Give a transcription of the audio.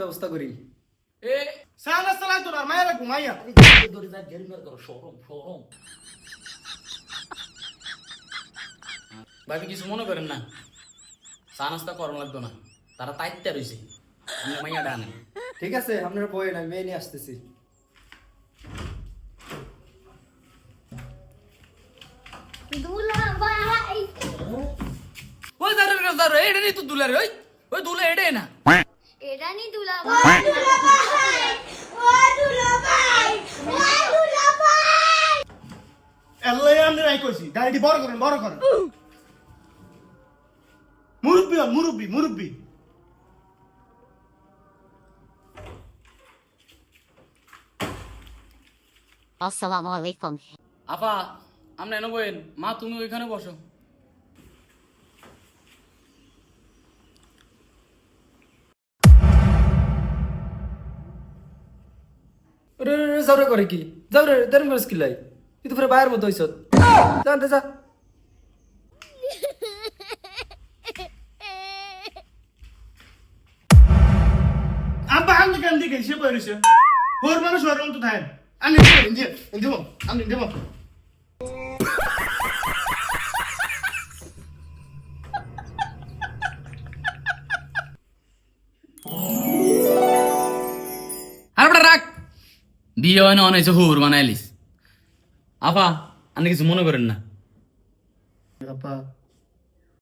ব্যবস্থা করি। এ সানা সালাই তোর মায়েরা ঘুমাইয়া ধরে যা গেরিমার করো শরম শরম। ভাবি কিছু মনে করেন না, চা নাস্তা করানো লাগতো না, তারা তাইত্যা রয়েছে, আমি মাইয়া ডানে। ঠিক আছে, আপনারা বইয়েন, আমি মেয়ে নিয়ে আসতেছি। দুলাভাই ওই দাঁড়ো দাঁড়ো, এটা নেই তো দুলারে, ওই ওই দুলা এডে না। এটা নি দুলাভাই দুলাভাই ও দুলাভাই ও দুলাভাই আল্লাহ আমি রাই কইছি গাড়িটি বড় করেন মুরব্বি মুরব্বি Assalamu alaikum. আপা আমরা এনে বইন, মা তুমি ওইখানে বসো। ওরে যাওরে করে কি? যাওরে দেন করে স্কিলাই। তুই তো পুরো বাইরের মতো হইছত। জানতে যা। আব্বা আমি কেন দিকে সে পড়িছে হোর মানুষ হোর মতো থাকেন আমি দেব আমি দেব আর বড় রাখ, বিয়ে হয় না অনেক হুর বানাইলিস। আপা আপনি কিছু মনে করেন না। আপা